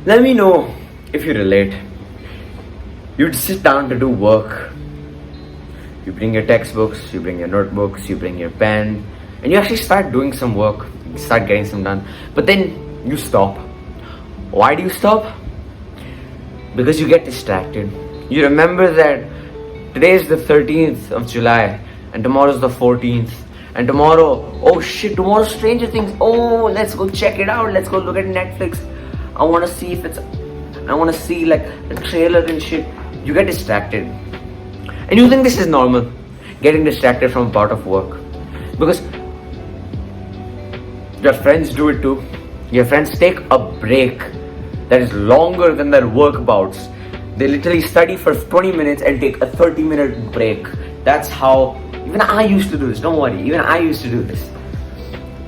Let me know if you relate. You'd sit down to do work. You bring your textbooks, you bring your notebooks, you bring your pen, and you actually start doing some work, you start getting some done. But then you stop. Why do you stop? Because you get distracted. You remember that today is the 13th of July and tomorrow is the 14th. And tomorrow, oh shit, tomorrow Stranger Things. Oh, let's go check it out. Let's go look at Netflix. I want to see like the trailer and shit. You get distracted. And you think this is normal, getting distracted from part of work. Because your friends do it too. Your friends take a break that is longer than their work bouts. They literally study for 20 minutes and take a 30-minute break. That's how, even I used to do this, don't worry, even I used to do this.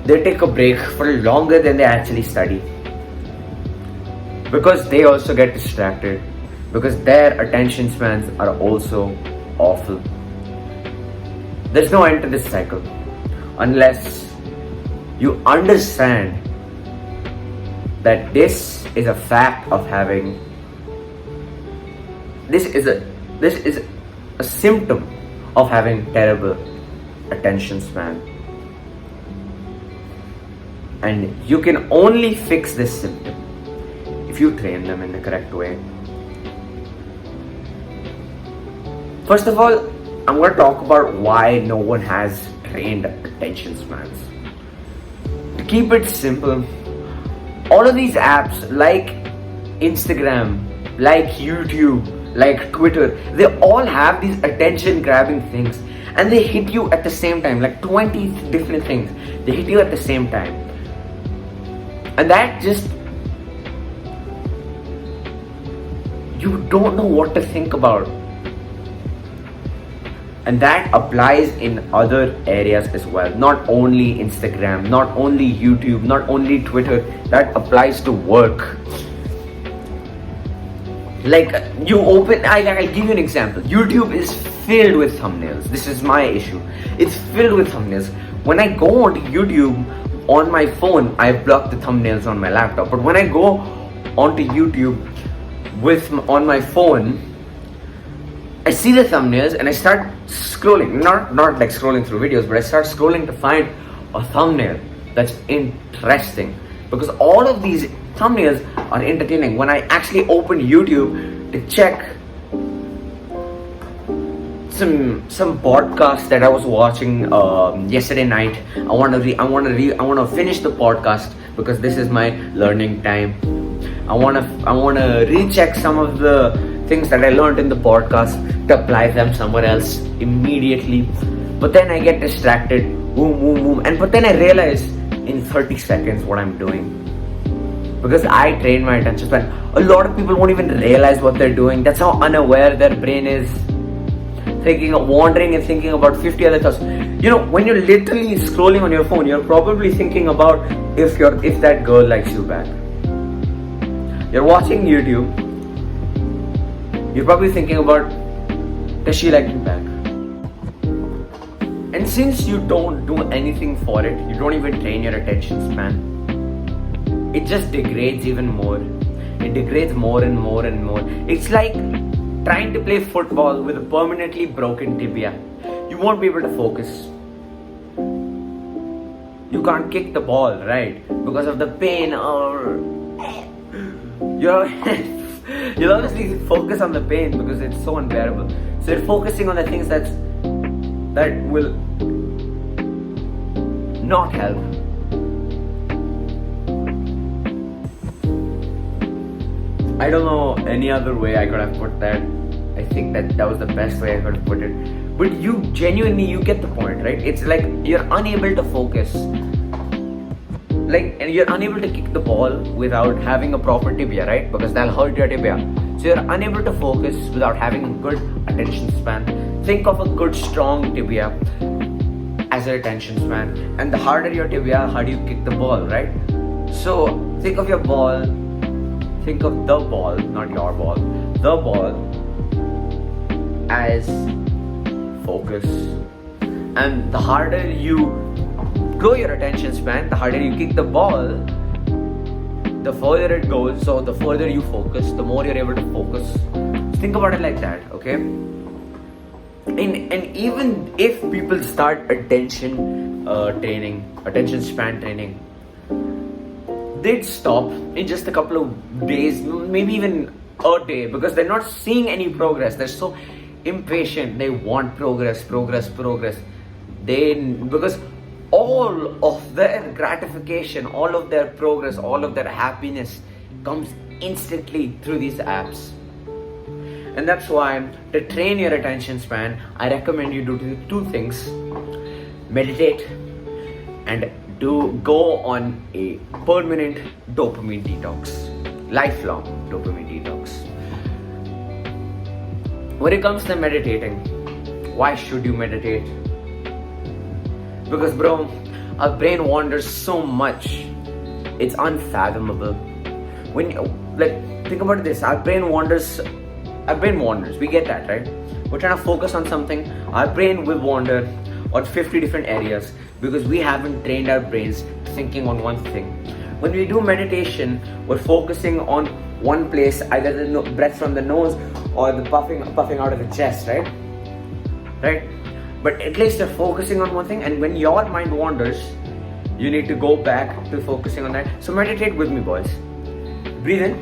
They take a break for longer than they actually study. Because they also get distracted. Because their attention spans are also awful. There's no end to this cycle unless you understand that this is a fact of having, this is a symptom of having terrible attention span. And you can only fix this symptom if you train them in the correct way. First of all, I'm going to talk about why no one has trained attention spans. To keep it simple, all of these apps like Instagram, like YouTube, like Twitter, they all have these attention grabbing things and they hit you at the same time, like 20 different things. They hit you at the same time. And that just, you don't know what to think about. And that applies in other areas as well. Not only Instagram, not only YouTube, not only Twitter. That applies to work. Like you open, I'll give you an example. YouTube is filled with thumbnails. This is my issue. It's filled with thumbnails. When I go onto YouTube on my phone, I've blocked the thumbnails on my laptop. But when I go onto YouTube on my phone, I see the thumbnails and I start scrolling, not like scrolling through videos, but I start scrolling to find a thumbnail that's interesting, because all of these thumbnails are entertaining. When I actually open YouTube to check some podcast that I was watching yesterday night, I want to finish the podcast because this is my learning time. I want to recheck some of the things that I learned in the podcast to apply them somewhere else immediately. But then I get distracted, boom, but then I realize in 30 seconds what I'm doing. Because I train my attention span. A lot of people won't even realize what they're doing. That's how unaware their brain is. Wandering and thinking about 50 other thoughts. You know, when you're literally scrolling on your phone, you're probably thinking about if that girl likes you back. You're watching YouTube, you're probably thinking about, does she like me back? And since you don't do anything for it, you don't even train your attention span, it just degrades even more. It degrades more and more and more. It's like trying to play football with a permanently broken tibia. You won't be able to focus. You can't kick the ball, right? Because of the pain, or you'll obviously focus on the pain because it's so unbearable. So you're focusing on the things that will not help. I don't know any other way I could have put that. I think that was the best way I could have put it. But you get the point, right? It's like you're unable to focus. And you're unable to kick the ball without having a proper tibia, right? Because that'll hurt your tibia. So you're unable to focus without having a good attention span. Think of a good strong tibia as your attention span. And the harder your tibia, harder you kick the ball, right? So think of your ball, think of the ball, not your ball, the ball as focus. And the harder you grow your attention span, the harder you kick the ball, the further it goes. So the further you focus, the more you're able to focus. Think about it like that, okay? And even if people start attention span training, they'd stop in just a couple of days, maybe even a day, because they're not seeing any progress. They're so impatient. They want progress. Because all of their gratification, all of their progress, all of their happiness comes instantly through these apps. And that's why, to train your attention span, I recommend you do two things: meditate and go on a permanent dopamine detox, lifelong dopamine detox. When it comes to meditating, why should you meditate? Because bro, our brain wanders so much, it's unfathomable. When think about this, our brain wanders, we get that, right? We're trying to focus on something, our brain will wander on 50 different areas because we haven't trained our brains thinking on one thing. When we do meditation, we're focusing on one place, either the breath from the nose or the puffing out of the chest, right? But at least you're focusing on one thing, and when your mind wanders, you need to go back to focusing on that. So meditate with me, boys. Breathe in.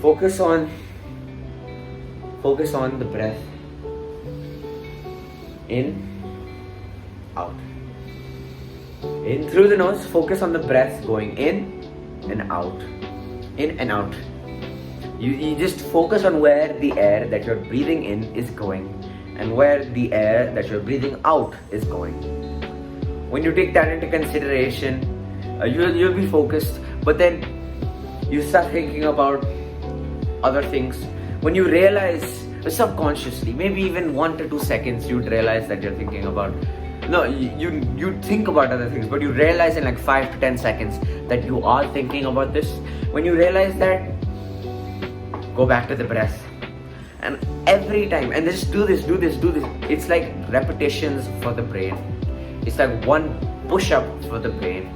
Focus on the breath. In, out. In through the nose, focus on the breath going in and out. In and out. You just focus on where the air that you're breathing in is going and where the air that you're breathing out is going. When you take that into consideration, you'll be focused, but then you start thinking about other things. When you realize subconsciously, maybe even 1 to 2 seconds, you'd realize that you're thinking about, you think about other things, but you realize in like 5 to 10 seconds that you are thinking about this. When you realize that, go back to the breath. And every time, and just do this. It's like repetitions for the brain. It's like one push-up for the brain.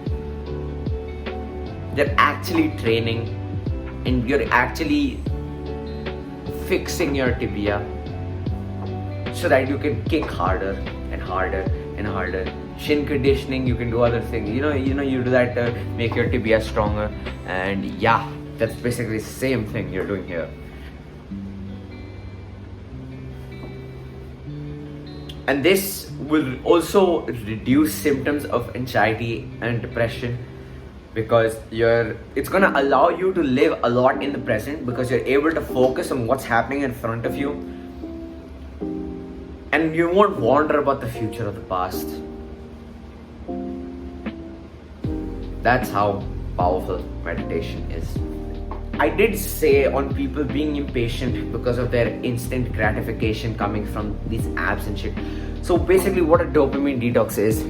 They're actually training, and you're actually fixing your tibia so that you can kick harder and harder and harder. Shin conditioning, you can do other things. You do that to make your tibia stronger, and yeah, that's basically the same thing you're doing here. And this will also reduce symptoms of anxiety and depression, because it's gonna allow you to live a lot in the present, because you're able to focus on what's happening in front of you, and you won't wander about the future or the past. That's how powerful meditation is. I did say on people being impatient because of their instant gratification coming from these apps and shit. So basically what a dopamine detox is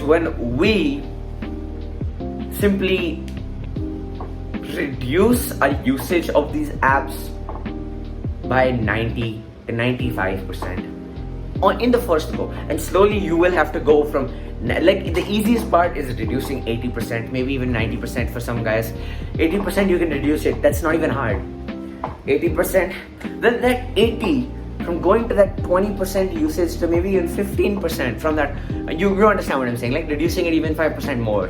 when we simply reduce our usage of these apps by 90 to 95% in the first go, and slowly you will have to go from, like, the easiest part is reducing 80%, maybe even 90% for some guys. 80% you can reduce it, that's not even hard. 80%, then that 80, from going to that 20% usage to maybe even 15% from that, you understand what I'm saying, like reducing it even 5% more.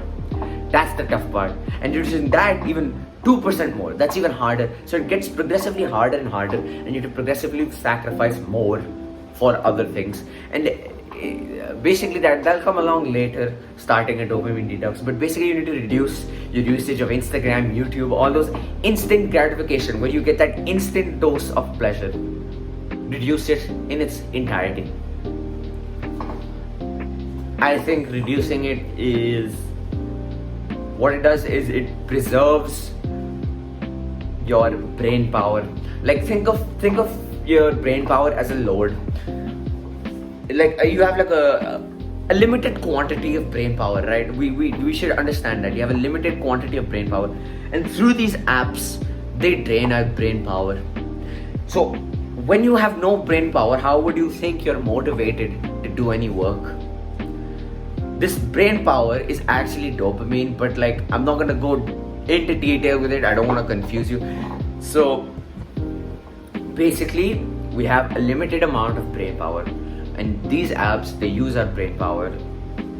That's the tough part. And reducing that even 2% more, that's even harder. So it gets progressively harder and harder, and you have to progressively sacrifice more for other things. And basically that'll come along later, starting a dopamine detox. But basically you need to reduce your usage of Instagram, YouTube, all those instant gratification where you get that instant dose of pleasure. Reduce it in its entirety. I think reducing it is, what it does is it preserves your brain power. Like think of your brain power as a load. Like you have like a limited quantity of brain power, right? We should understand that you have a limited quantity of brain power, and through these apps they drain our brain power. So when you have no brain power, how would you think you're motivated to do any work? This brain power is actually dopamine, but like I'm not gonna go into detail with it. I don't want to confuse you. So basically, we have a limited amount of brain power, and these apps, they use our brain power,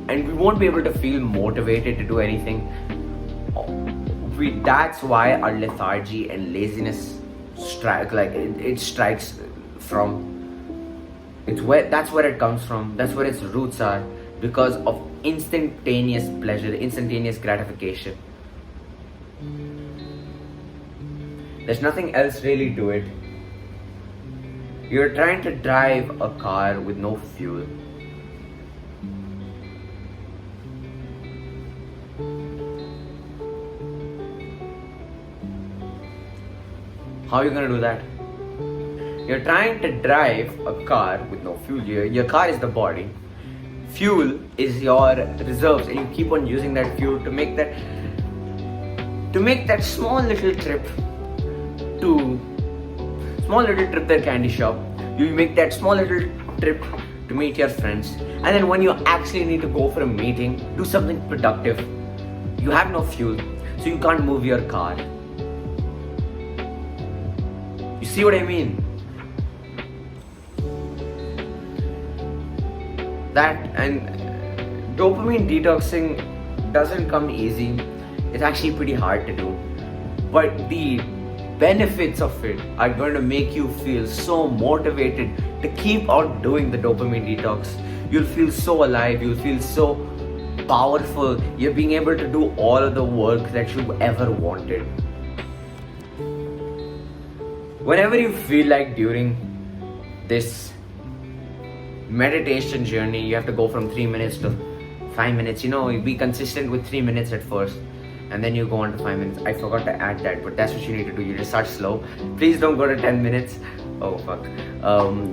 and we won't be able to feel motivated to do anything. That's why our lethargy and laziness strike, like it strikes from. That's where it comes from. That's where its roots are, because of instantaneous pleasure, instantaneous gratification. There's nothing else really to it. You're trying to drive a car with no fuel. How are you gonna do that? You're trying to drive a car with no fuel. Your car is the body. Fuel is your reserves, and you keep on using that fuel to make that small little trip to the candy shop. You make that small little trip to meet your friends, and then when you actually need to go for a meeting, do something productive, you have no fuel, so you can't move your car. You see what I mean? That, and dopamine detoxing doesn't come easy. It's actually pretty hard to do, but the benefits of it are going to make you feel so motivated to keep on doing the dopamine detox. You'll feel so alive, you'll feel so powerful. You're being able to do all of the work that you ever wanted. Whenever you feel like during this meditation journey, you have to go from 3 minutes to 5 minutes. You be consistent with 3 minutes at first, and then you go on to 5 minutes. I forgot to add that, but that's what you need to do. You just start slow. Please don't go to 10 minutes. Oh fuck,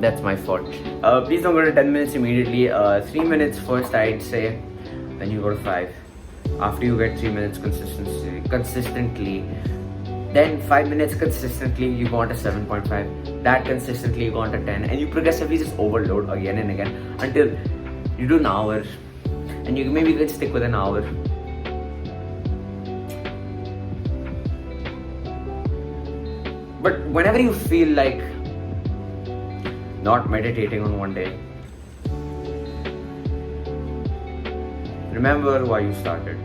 that's my fault. Please don't go to 10 minutes immediately. 3 minutes first, I'd say. Then you go to 5. After you get 3 minutes consistently, then 5 minutes consistently, you go on to 7.5. That consistently, you go on to 10, and you progressively just overload again and again until you do an hour, and you maybe can stick with an hour. But whenever you feel like not meditating on one day, remember why you started.